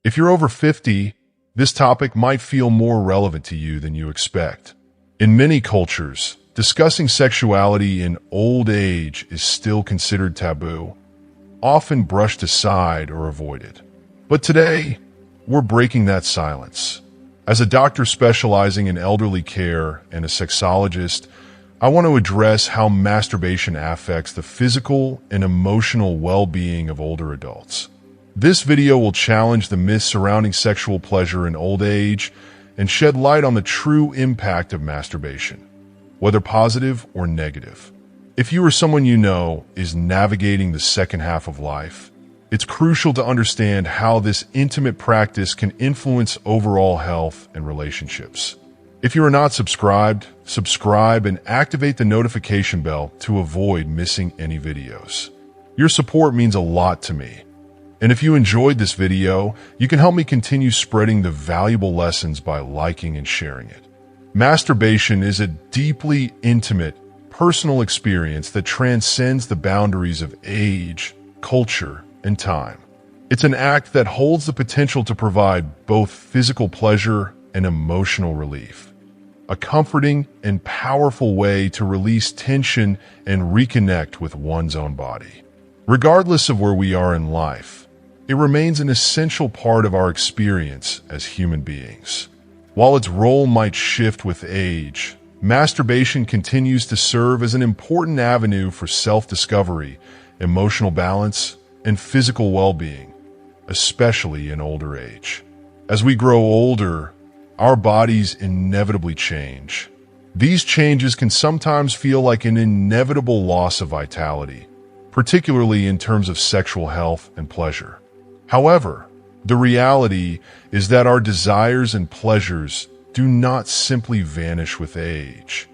If you're over 50, this topic might feel more relevant to you than you expect. In many cultures, discussing sexuality in old age is still considered taboo, often brushed aside or avoided. But today, we're breaking that silence. As a doctor specializing in elderly care and a sexologist, I want to address how masturbation affects the physical and emotional well-being of older adults. This video will challenge the myths surrounding sexual pleasure in old age and shed light on the true impact of masturbation, whether positive or negative. If you or someone you know is navigating the second half of life, it's crucial to understand how this intimate practice can influence overall health and relationships. If you are not subscribed, subscribe and activate the notification bell to avoid missing any videos. Your support means a lot to me. And if you enjoyed this video, you can help me continue spreading the valuable lessons by liking and sharing it. Masturbation is a deeply intimate, personal experience that transcends the boundaries of age, culture, and time. It's an act that holds the potential to provide both physical pleasure and emotional relief. A comforting and powerful way to release tension and reconnect with one's own body. Regardless of where we are in life, it remains an essential part of our experience as human beings. While its role might shift with age, masturbation continues to serve as an important avenue for self-discovery, emotional balance, and physical well-being, especially in older age. As we grow older, our bodies inevitably change. These changes can sometimes feel like an inevitable loss of vitality, particularly in terms of sexual health and pleasure. However, the reality is that our desires and pleasures do not simply vanish with age.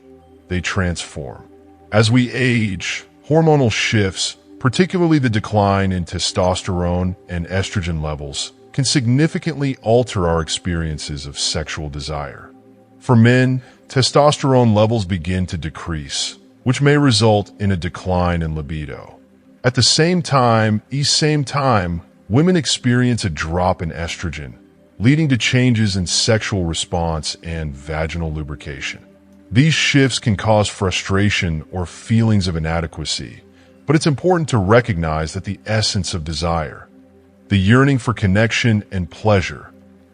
They transform. As we age, hormonal shifts, particularly the decline in testosterone and estrogen levels, can significantly alter our experiences of sexual desire. For men, testosterone levels begin to decrease, which may result in a decline in libido. At the same time, women experience a drop in estrogen, leading to changes in sexual response and vaginal lubrication. These shifts can cause frustration or feelings of inadequacy, but it's important to recognize that the essence of desire, the yearning for connection and pleasure,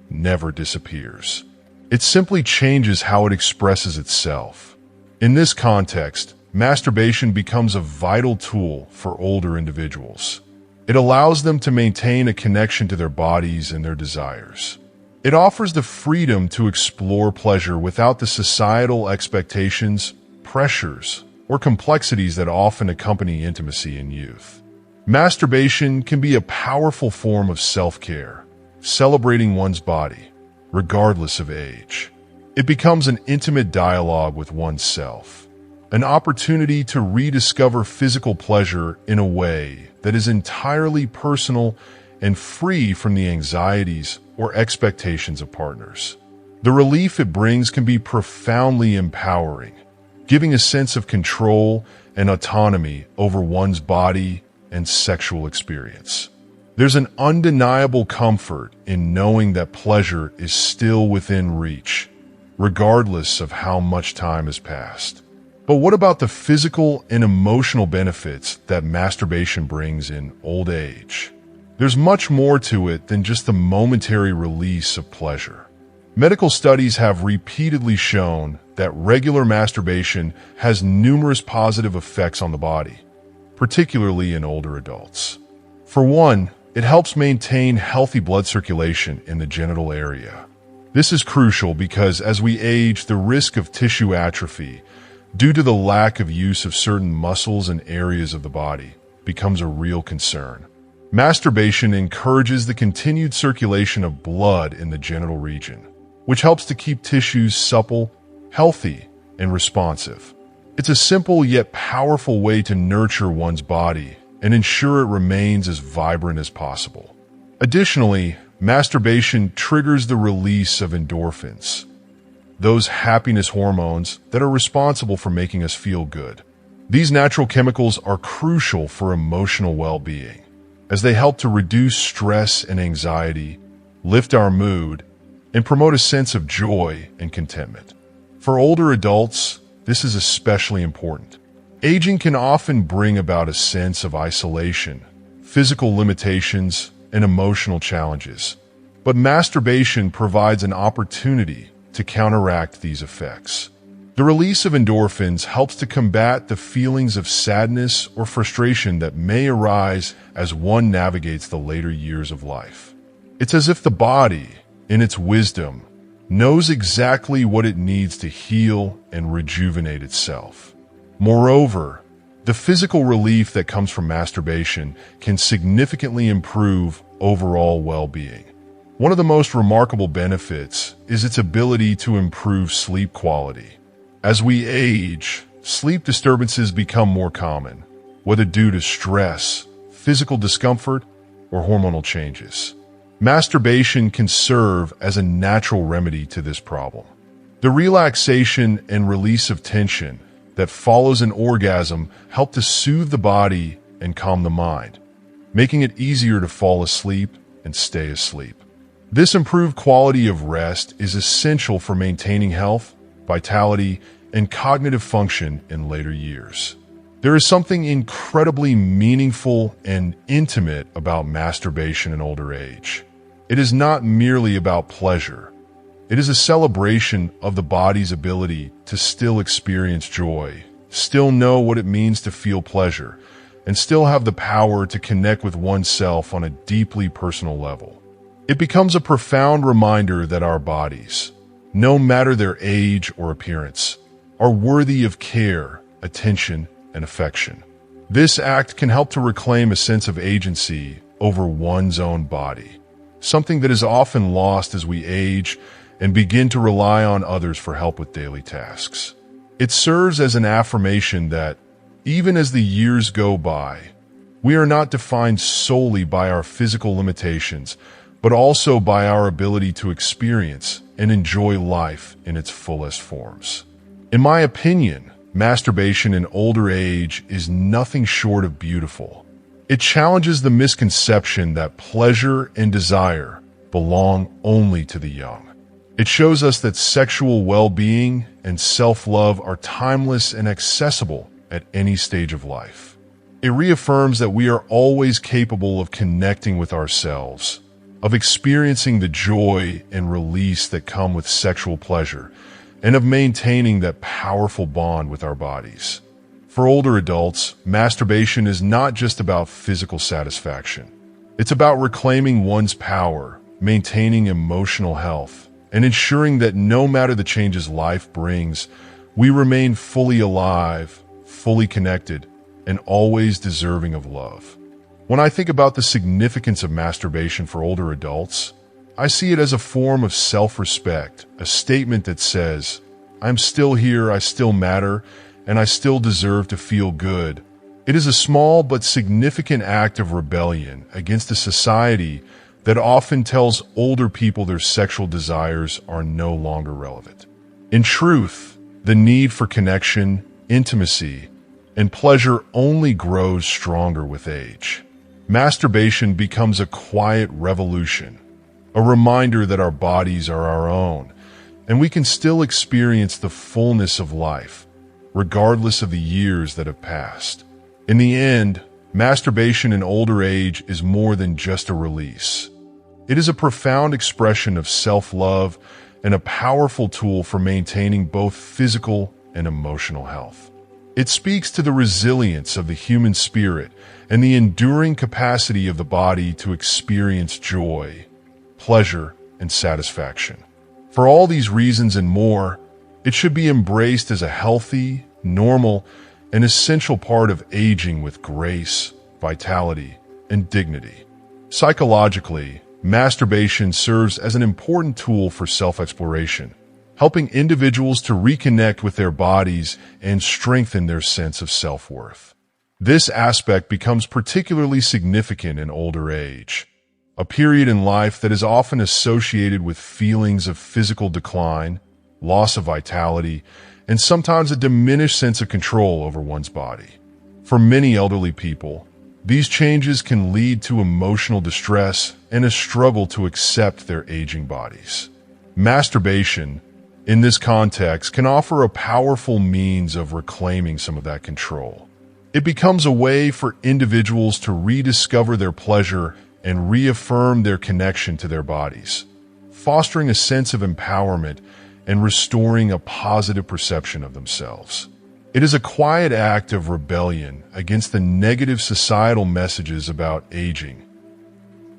never disappears. It simply changes how it expresses itself. In this context, masturbation becomes a vital tool for older individuals. It allows them to maintain a connection to their bodies and their desires. It offers the freedom to explore pleasure without the societal expectations, pressures, or complexities that often accompany intimacy in youth. Masturbation can be a powerful form of self-care, celebrating one's body, regardless of age. It becomes an intimate dialogue with oneself, an opportunity to rediscover physical pleasure in a way that is entirely personal and free from the anxieties or expectations of partners. The relief it brings can be profoundly empowering, giving a sense of control and autonomy over one's body and sexual experience. There's an undeniable comfort in knowing that pleasure is still within reach, regardless of how much time has passed. But what about the physical and emotional benefits that masturbation brings in old age? There's much more to it than just the momentary release of pleasure. Medical studies have repeatedly shown that regular masturbation has numerous positive effects on the body, particularly in older adults. For one, it helps maintain healthy blood circulation in the genital area. This is crucial because as we age, the risk of tissue atrophy due to the lack of use of certain muscles and areas of the body becomes a real concern. Masturbation encourages the continued circulation of blood in the genital region, which helps to keep tissues supple, healthy, and responsive. It's a simple yet powerful way to nurture one's body and ensure it remains as vibrant as possible. Additionally, masturbation triggers the release of endorphins, those happiness hormones that are responsible for making us feel good. These natural chemicals are crucial for emotional well-being, as they help to reduce stress and anxiety, lift our mood, and promote a sense of joy and contentment. For older adults, this is especially important. Aging can often bring about a sense of isolation, physical limitations, and emotional challenges. But masturbation provides an opportunity to counteract these effects. The release of endorphins helps to combat the feelings of sadness or frustration that may arise as one navigates the later years of life. It's as if the body, in its wisdom, knows exactly what it needs to heal and rejuvenate itself. Moreover, the physical relief that comes from masturbation can significantly improve overall well-being. One of the most remarkable benefits is its ability to improve sleep quality. As we age, sleep disturbances become more common, whether due to stress, physical discomfort, or hormonal changes. Masturbation can serve as a natural remedy to this problem. The relaxation and release of tension that follows an orgasm help to soothe the body and calm the mind, making it easier to fall asleep and stay asleep. This improved quality of rest is essential for maintaining health, vitality, and cognitive function in later years. There is something incredibly meaningful and intimate about masturbation in older age. It is not merely about pleasure. It is a celebration of the body's ability to still experience joy, still know what it means to feel pleasure, and still have the power to connect with oneself on a deeply personal level. It becomes a profound reminder that our bodies, no matter their age or appearance, are worthy of care, attention, and affection. This act can help to reclaim a sense of agency over one's own body, something that is often lost as we age and begin to rely on others for help with daily tasks. It serves as an affirmation that, even as the years go by, we are not defined solely by our physical limitations, but also by our ability to experience and enjoy life in its fullest forms. In my opinion, masturbation in older age is nothing short of beautiful. It challenges the misconception that pleasure and desire belong only to the young. It shows us that sexual well-being and self-love are timeless and accessible at any stage of life. It reaffirms that we are always capable of connecting with ourselves, of experiencing the joy and release that come with sexual pleasure, and of maintaining that powerful bond with our bodies. For older adults, masturbation is not just about physical satisfaction. It's about reclaiming one's power, maintaining emotional health, and ensuring that no matter the changes life brings, we remain fully alive, fully connected, and always deserving of love. When I think about the significance of masturbation for older adults, I see it as a form of self-respect, a statement that says, I'm still here, I still matter, and I still deserve to feel good. It is a small but significant act of rebellion against a society that often tells older people their sexual desires are no longer relevant. In truth, the need for connection, intimacy, and pleasure only grows stronger with age. Masturbation becomes a quiet revolution, a reminder that our bodies are our own, and we can still experience the fullness of life, regardless of the years that have passed. In the end, masturbation in older age is more than just a release. It is a profound expression of self-love and a powerful tool for maintaining both physical and emotional health. It speaks to the resilience of the human spirit and the enduring capacity of the body to experience joy, pleasure, and satisfaction. For all these reasons and more, it should be embraced as a healthy, normal, and essential part of aging with grace, vitality, and dignity. Psychologically, masturbation serves as an important tool for self-exploration, helping individuals to reconnect with their bodies and strengthen their sense of self-worth. This aspect becomes particularly significant in older age, a period in life that is often associated with feelings of physical decline, loss of vitality, and sometimes a diminished sense of control over one's body. For many elderly people, These changes can lead to emotional distress and a struggle to accept their aging bodies. Masturbation, in this context, can offer a powerful means of reclaiming some of that control. It becomes a way for individuals to rediscover their pleasure and reaffirm their connection to their bodies, fostering a sense of empowerment and restoring a positive perception of themselves. It is a quiet act of rebellion against the negative societal messages about aging,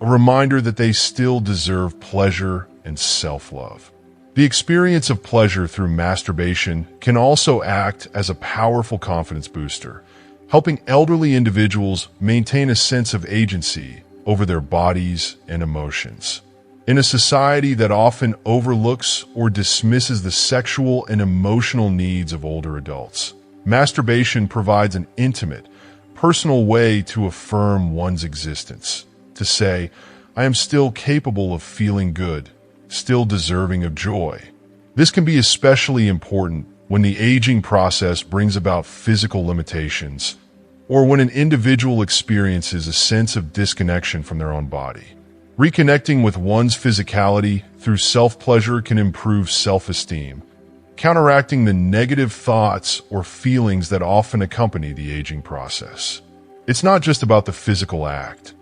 a reminder that they still deserve pleasure and self-love. The experience of pleasure through masturbation can also act as a powerful confidence booster, helping elderly individuals maintain a sense of agency over their bodies and emotions. In a society that often overlooks or dismisses the sexual and emotional needs of older adults, masturbation provides an intimate, personal way to affirm one's existence, to say, "I am still capable of feeling good, still deserving of joy." This can be especially important when the aging process brings about physical limitations, or when an individual experiences a sense of disconnection from their own body. Reconnecting with one's physicality through self-pleasure can improve self-esteem, counteracting the negative thoughts or feelings that often accompany the aging process. It's not just about the physical act.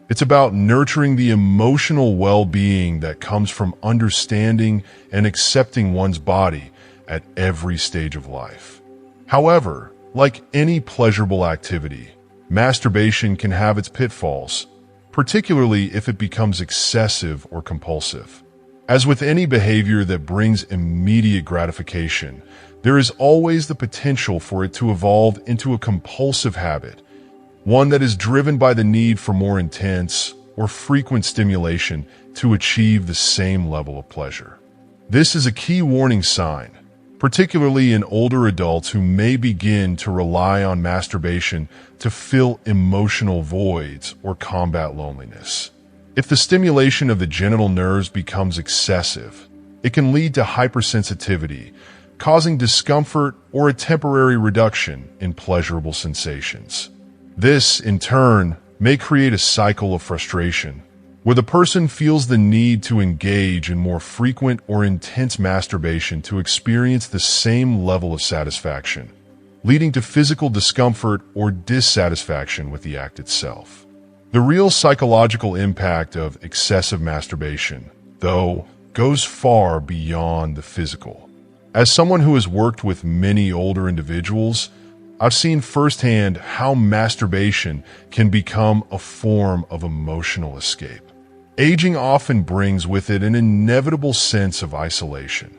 It's about nurturing the emotional well-being that comes from understanding and accepting one's body at every stage of life. However, like any pleasurable activity, masturbation can have its pitfalls, particularly if it becomes excessive or compulsive. As with any behavior that brings immediate gratification, there is always the potential for it to evolve into a compulsive habit, one that is driven by the need for more intense or frequent stimulation to achieve the same level of pleasure. This is a key warning sign, particularly in older adults who may begin to rely on masturbation to fill emotional voids or combat loneliness. If the stimulation of the genital nerves becomes excessive, it can lead to hypersensitivity, causing discomfort or a temporary reduction in pleasurable sensations. This, in turn, may create a cycle of frustration, where the person feels the need to engage in more frequent or intense masturbation to experience the same level of satisfaction, leading to physical discomfort or dissatisfaction with the act itself. The real psychological impact of excessive masturbation, though, goes far beyond the physical. As someone who has worked with many older individuals, I've seen firsthand how masturbation can become a form of emotional escape. Aging often brings with it an inevitable sense of isolation,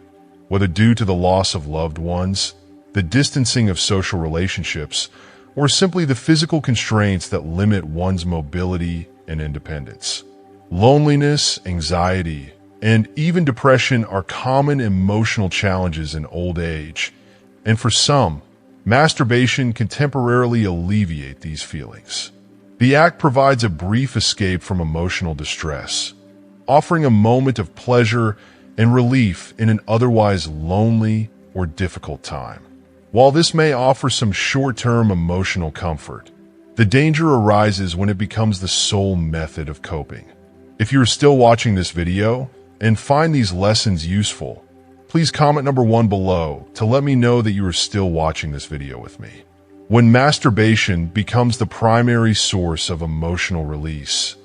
whether due to the loss of loved ones, the distancing of social relationships, or simply the physical constraints that limit one's mobility and independence. Loneliness, anxiety, and even depression are common emotional challenges in old age, and for some, masturbation can temporarily alleviate these feelings. The act provides a brief escape from emotional distress, offering a moment of pleasure and relief in an otherwise lonely or difficult time. While this may offer some short-term emotional comfort, the danger arises when it becomes the sole method of coping. If you're still watching this video and find these lessons useful, please comment number 1 below to let me know that you are still watching this video with me. When masturbation becomes the primary source of emotional release,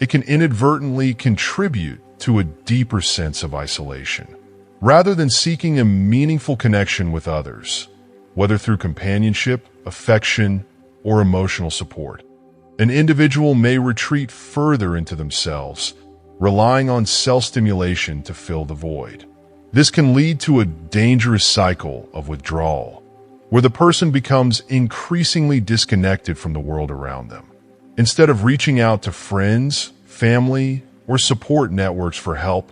it can inadvertently contribute to a deeper sense of isolation. Rather than seeking a meaningful connection with others, whether through companionship, affection, or emotional support, an individual may retreat further into themselves, relying on self-stimulation to fill the void. This can lead to a dangerous cycle of withdrawal, where the person becomes increasingly disconnected from the world around them. Instead of reaching out to friends, family, or support networks for help,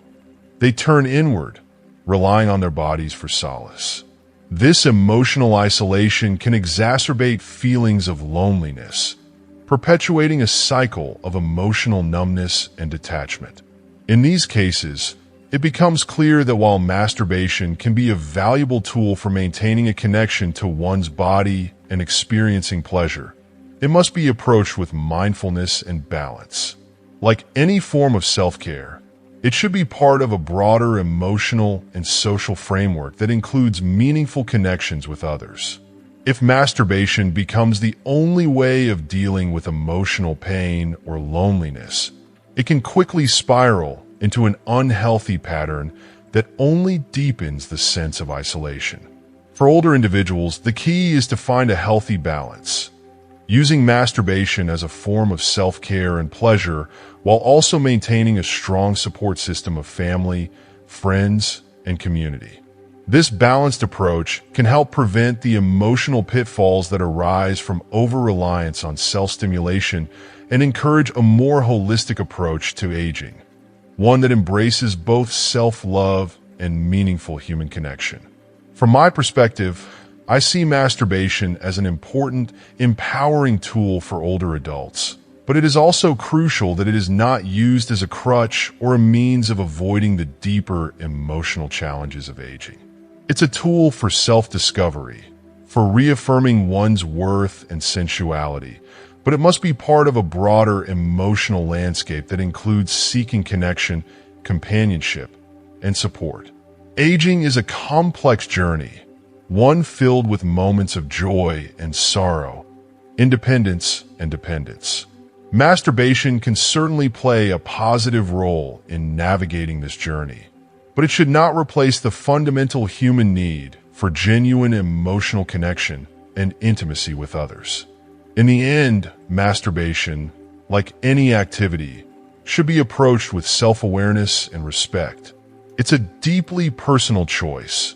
they turn inward, relying on their bodies for solace. This emotional isolation can exacerbate feelings of loneliness, perpetuating a cycle of emotional numbness and detachment. In these cases, it becomes clear that while masturbation can be a valuable tool for maintaining a connection to one's body and experiencing pleasure, it must be approached with mindfulness and balance. Like any form of self-care, it should be part of a broader emotional and social framework that includes meaningful connections with others. If masturbation becomes the only way of dealing with emotional pain or loneliness, it can quickly spiral into an unhealthy pattern that only deepens the sense of isolation. For older individuals, the key is to find a healthy balance, using masturbation as a form of self-care and pleasure while also maintaining a strong support system of family, friends, and community. This balanced approach can help prevent the emotional pitfalls that arise from over-reliance on self-stimulation and encourage a more holistic approach to aging, one that embraces both self-love and meaningful human connection. From my perspective, I see masturbation as an important, empowering tool for older adults, but it is also crucial that it is not used as a crutch or a means of avoiding the deeper emotional challenges of aging. It's a tool for self-discovery, for reaffirming one's worth and sensuality, but it must be part of a broader emotional landscape that includes seeking connection, companionship, and support. Aging is a complex journey, one filled with moments of joy and sorrow, independence and dependence. Masturbation can certainly play a positive role in navigating this journey, but it should not replace the fundamental human need for genuine emotional connection and intimacy with others. In the end, masturbation, like any activity, should be approached with self-awareness and respect. It's a deeply personal choice,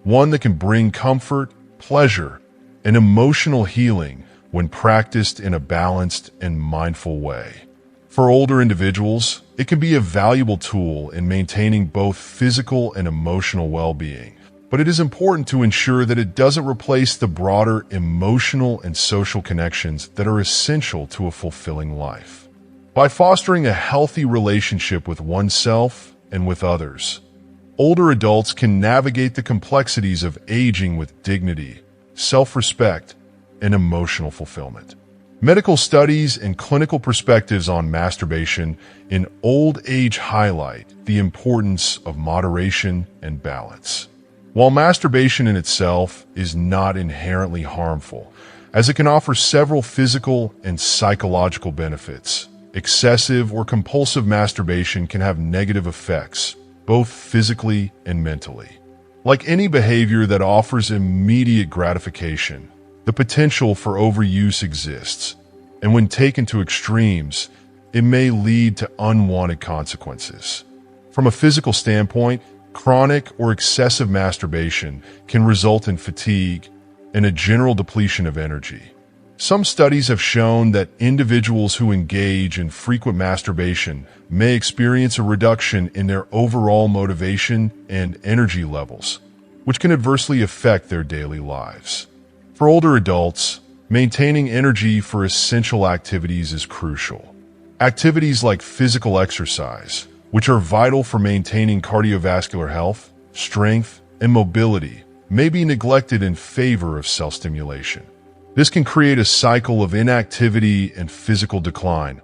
one that can bring comfort, pleasure, and emotional healing when practiced in a balanced and mindful way. For older individuals, it can be a valuable tool in maintaining both physical and emotional well-being, but it is important to ensure that it doesn't replace the broader emotional and social connections that are essential to a fulfilling life. By fostering a healthy relationship with oneself and with others, older adults can navigate the complexities of aging with dignity, self-respect, and emotional fulfillment. Medical studies and clinical perspectives on masturbation in old age highlight the importance of moderation and balance. While masturbation in itself is not inherently harmful, as it can offer several physical and psychological benefits, excessive or compulsive masturbation can have negative effects, both physically and mentally. Like any behavior that offers immediate gratification, the potential for overuse exists, and when taken to extremes, it may lead to unwanted consequences. From a physical standpoint, chronic or excessive masturbation can result in fatigue and a general depletion of energy. Some studies have shown that individuals who engage in frequent masturbation may experience a reduction in their overall motivation and energy levels, which can adversely affect their daily lives. For older adults, maintaining energy for essential activities is crucial. Activities like physical exercise, which are vital for maintaining cardiovascular health, strength, and mobility, may be neglected in favor of self-stimulation. This can create a cycle of inactivity and physical decline,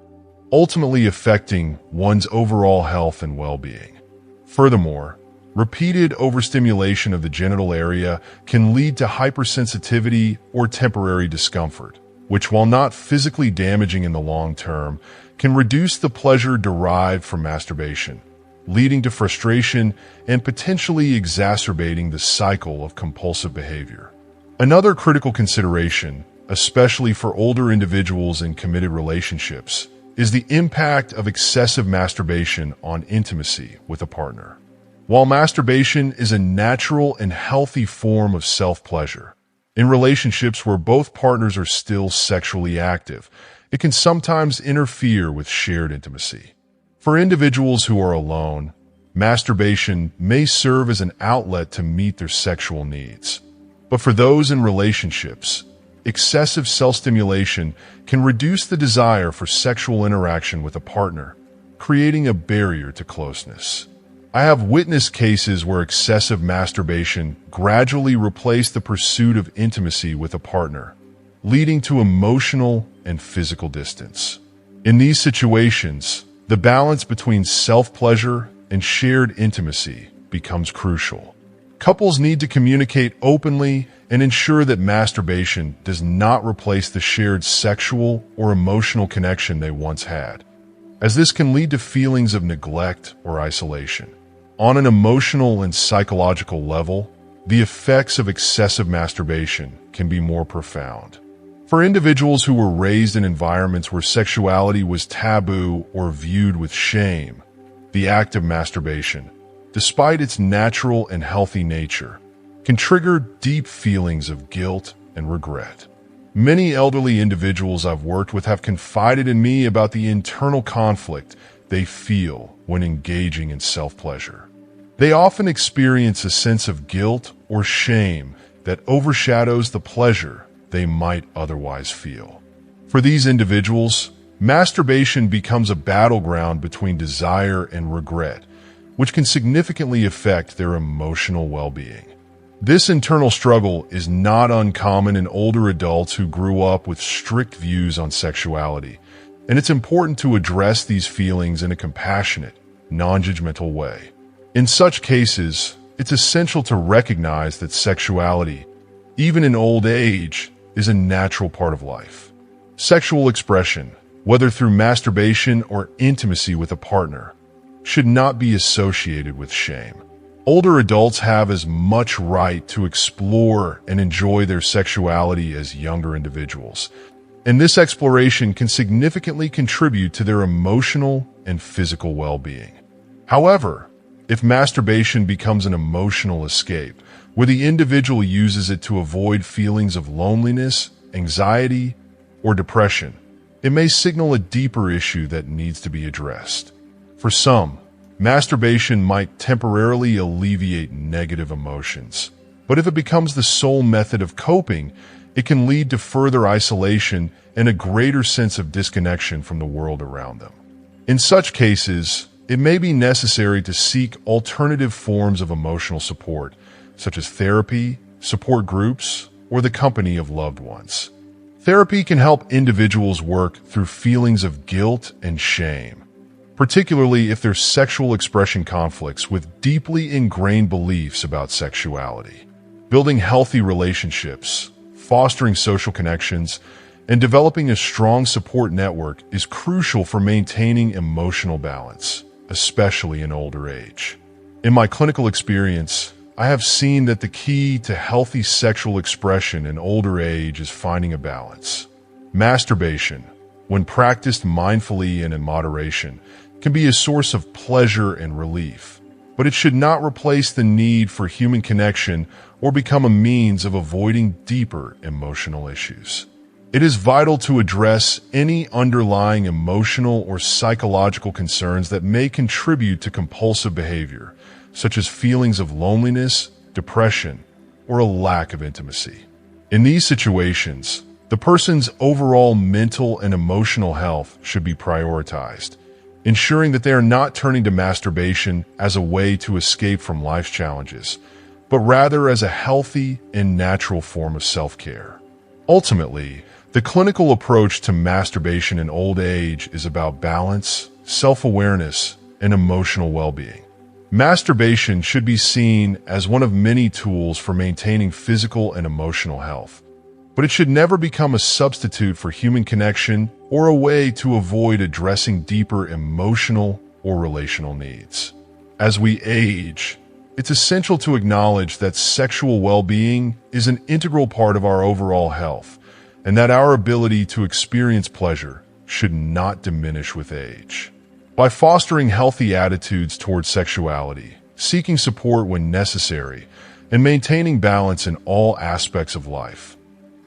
ultimately affecting one's overall health and well-being. Furthermore, repeated overstimulation of the genital area can lead to hypersensitivity or temporary discomfort, which, while not physically damaging in the long term, can reduce the pleasure derived from masturbation, leading to frustration and potentially exacerbating the cycle of compulsive behavior. Another critical consideration, especially for older individuals in committed relationships, is the impact of excessive masturbation on intimacy with a partner. While masturbation is a natural and healthy form of self-pleasure, in relationships where both partners are still sexually active, it can sometimes interfere with shared intimacy. For individuals who are alone, masturbation may serve as an outlet to meet their sexual needs. But for those in relationships, excessive self-stimulation can reduce the desire for sexual interaction with a partner, creating a barrier to closeness. I have witnessed cases where excessive masturbation gradually replaced the pursuit of intimacy with a partner, leading to emotional and physical distance. In these situations, the balance between self-pleasure and shared intimacy becomes crucial. Couples need to communicate openly and ensure that masturbation does not replace the shared sexual or emotional connection they once had, as this can lead to feelings of neglect or isolation. On an emotional and psychological level, the effects of excessive masturbation can be more profound. For individuals who were raised in environments where sexuality was taboo or viewed with shame, the act of masturbation, despite its natural and healthy nature, can trigger deep feelings of guilt and regret. Many elderly individuals I've worked with have confided in me about the internal conflict they feel when engaging in self-pleasure. They often experience a sense of guilt or shame that overshadows the pleasure they might otherwise feel. For these individuals, masturbation becomes a battleground between desire and regret, which can significantly affect their emotional well-being. This internal struggle is not uncommon in older adults who grew up with strict views on sexuality, and it's important to address these feelings in a compassionate, non-judgmental way. In such cases, it's essential to recognize that sexuality, even in old age, is a natural part of life. Sexual expression, whether through masturbation or intimacy with a partner, should not be associated with shame. Older adults have as much right to explore and enjoy their sexuality as younger individuals, and this exploration can significantly contribute to their emotional and physical well-being. However, if masturbation becomes an emotional escape, where the individual uses it to avoid feelings of loneliness, anxiety, or depression, it may signal a deeper issue that needs to be addressed. For some, masturbation might temporarily alleviate negative emotions, but if it becomes the sole method of coping, it can lead to further isolation and a greater sense of disconnection from the world around them. In such cases, it may be necessary to seek alternative forms of emotional support, such as therapy, support groups, or the company of loved ones. Therapy can help individuals work through feelings of guilt and shame, particularly if there's sexual expression conflicts with deeply ingrained beliefs about sexuality. Building healthy relationships, fostering social connections, and developing a strong support network is crucial for maintaining emotional balance, especially in older age. In my clinical experience, I have seen that the key to healthy sexual expression in older age is finding a balance. Masturbation, when practiced mindfully and in moderation, can be a source of pleasure and relief, but it should not replace the need for human connection or become a means of avoiding deeper emotional issues. It is vital to address any underlying emotional or psychological concerns that may contribute to compulsive behavior, such as feelings of loneliness, depression, or a lack of intimacy. In these situations, the person's overall mental and emotional health should be prioritized, ensuring that they are not turning to masturbation as a way to escape from life's challenges, but rather as a healthy and natural form of self-care. Ultimately, the clinical approach to masturbation in old age is about balance, self-awareness, and emotional well-being. Masturbation should be seen as one of many tools for maintaining physical and emotional health, but it should never become a substitute for human connection or a way to avoid addressing deeper emotional or relational needs. As we age, it's essential to acknowledge that sexual well-being is an integral part of our overall health, and that our ability to experience pleasure should not diminish with age. By fostering healthy attitudes towards sexuality, seeking support when necessary, and maintaining balance in all aspects of life,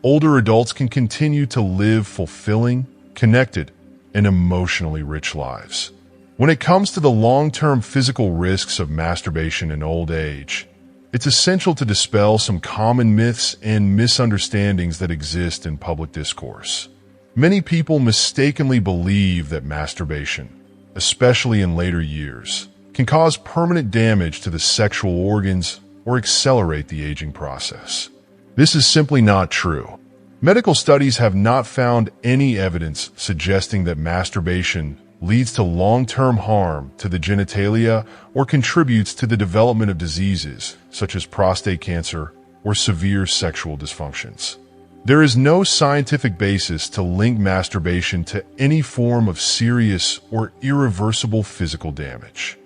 older adults can continue to live fulfilling, connected, and emotionally rich lives. When it comes to the long-term physical risks of masturbation in old age, it's essential to dispel some common myths and misunderstandings that exist in public discourse. Many people mistakenly believe that masturbation, especially in later years, can cause permanent damage to the sexual organs or accelerate the aging process. This is simply not true. Medical studies have not found any evidence suggesting that masturbation leads to long-term harm to the genitalia or contributes to the development of diseases such as prostate cancer or severe sexual dysfunctions. There is no scientific basis to link masturbation to any form of serious or irreversible physical damage.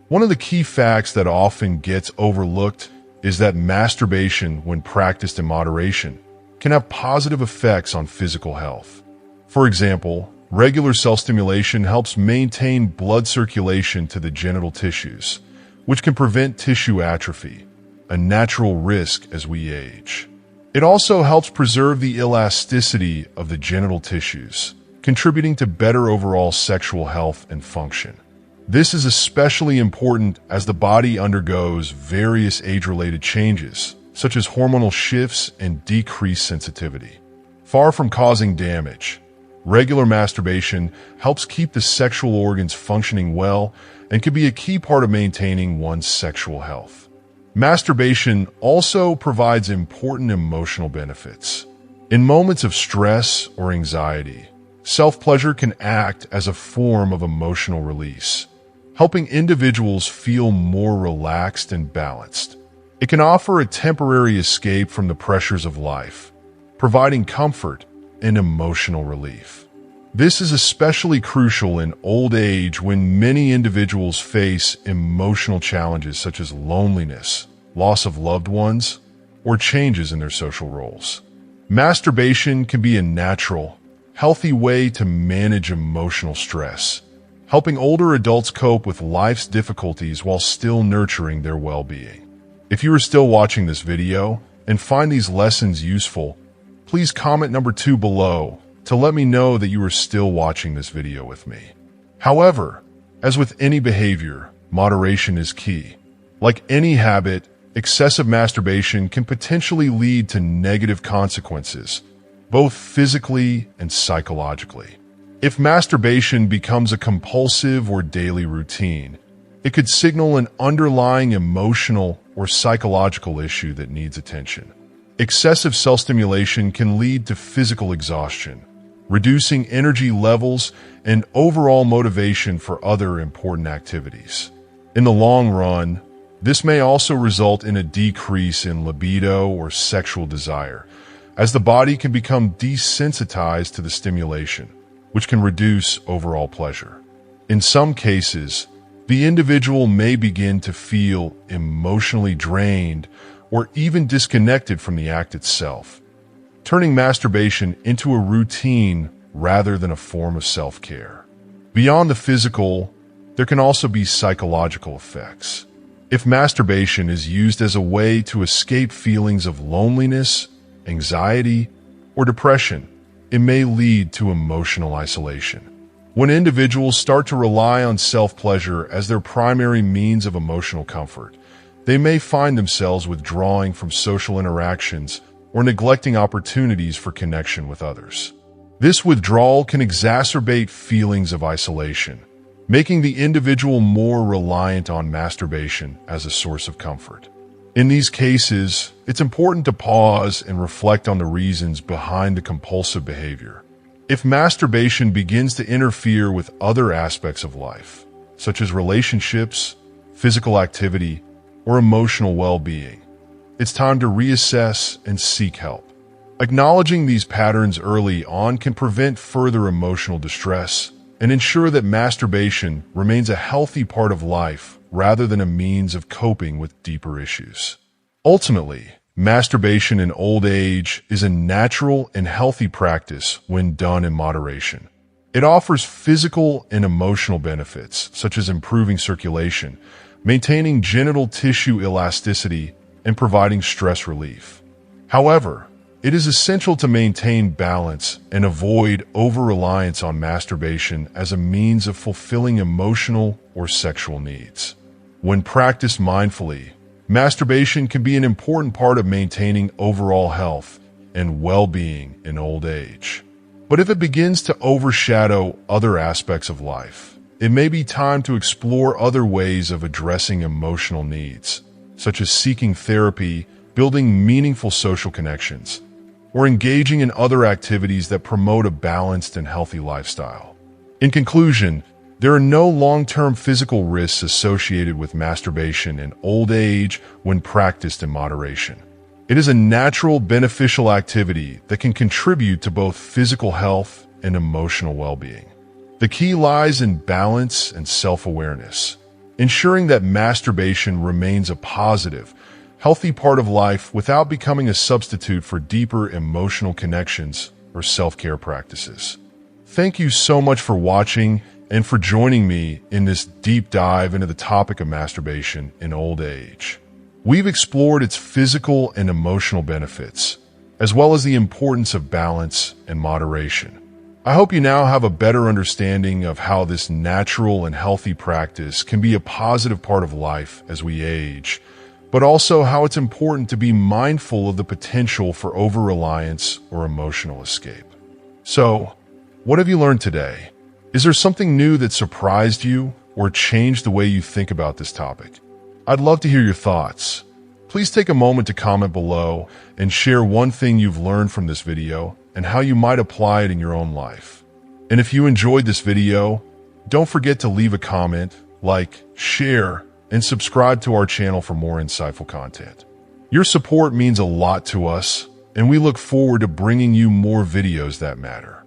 One of the key facts that often gets overlooked is that masturbation, when practiced in moderation, can have positive effects on physical health. For example, regular self-stimulation helps maintain blood circulation to the genital tissues, which can prevent tissue atrophy, a natural risk as we age. It also helps preserve the elasticity of the genital tissues, contributing to better overall sexual health and function. This is especially important as the body undergoes various age-related changes, such as hormonal shifts and decreased sensitivity. Far from causing damage, regular masturbation helps keep the sexual organs functioning well and can be a key part of maintaining one's sexual health. Masturbation also provides important emotional benefits. In moments of stress or anxiety, self-pleasure can act as a form of emotional release, helping individuals feel more relaxed and balanced. It can offer a temporary escape from the pressures of life, providing comfort and emotional relief. This is especially crucial in old age when many individuals face emotional challenges such as loneliness, loss of loved ones, or changes in their social roles. Masturbation can be a natural, healthy way to manage emotional stress, helping older adults cope with life's difficulties while still nurturing their well-being. If you are still watching this video and find these lessons useful, please comment number 2 below to let me know that you are still watching this video with me. However, as with any behavior, moderation is key. Like any habit, excessive masturbation can potentially lead to negative consequences, both physically and psychologically. If masturbation becomes a compulsive or daily routine, it could signal an underlying emotional or psychological issue that needs attention. Excessive self-stimulation can lead to physical exhaustion, reducing energy levels and overall motivation for other important activities. In the long run, this may also result in a decrease in libido or sexual desire, as the body can become desensitized to the stimulation, which can reduce overall pleasure. In some cases, the individual may begin to feel emotionally drained or even disconnected from the act itself, turning masturbation into a routine rather than a form of self-care. Beyond the physical, there can also be psychological effects. If masturbation is used as a way to escape feelings of loneliness, anxiety, or depression, it may lead to emotional isolation. When individuals start to rely on self-pleasure as their primary means of emotional comfort, they may find themselves withdrawing from social interactions or neglecting opportunities for connection with others. This withdrawal can exacerbate feelings of isolation, making the individual more reliant on masturbation as a source of comfort. In these cases, it's important to pause and reflect on the reasons behind the compulsive behavior. If masturbation begins to interfere with other aspects of life, such as relationships, physical activity, or emotional well-being, it's time to reassess and seek help. Acknowledging these patterns early on can prevent further emotional distress and ensure that masturbation remains a healthy part of life rather than a means of coping with deeper issues. Ultimately, masturbation in old age is a natural and healthy practice when done in moderation. It offers physical and emotional benefits, such as improving circulation, maintaining genital tissue elasticity, and providing stress relief. However, it is essential to maintain balance and avoid over-reliance on masturbation as a means of fulfilling emotional or sexual needs. When practiced mindfully, masturbation can be an important part of maintaining overall health and well-being in old age. But if it begins to overshadow other aspects of life, it may be time to explore other ways of addressing emotional needs, such as seeking therapy, building meaningful social connections, or engaging in other activities that promote a balanced and healthy lifestyle. In conclusion, there are no long-term physical risks associated with masturbation in old age when practiced in moderation. It is a natural, beneficial activity that can contribute to both physical health and emotional well-being. The key lies in balance and self-awareness, ensuring that masturbation remains a positive, healthy part of life without becoming a substitute for deeper emotional connections or self-care practices. Thank you so much for watching and for joining me in this deep dive into the topic of masturbation in old age. We've explored its physical and emotional benefits, as well as the importance of balance and moderation. I hope you now have a better understanding of how this natural and healthy practice can be a positive part of life as we age, but also how it's important to be mindful of the potential for over-reliance or emotional escape. So, what have you learned today? Is there something new that surprised you or changed the way you think about this topic? I'd love to hear your thoughts. Please take a moment to comment below and share one thing you've learned from this video and how you might apply it in your own life. And if you enjoyed this video, don't forget to leave a comment, like, share, and subscribe to our channel for more insightful content. Your support means a lot to us, and we look forward to bringing you more videos that matter.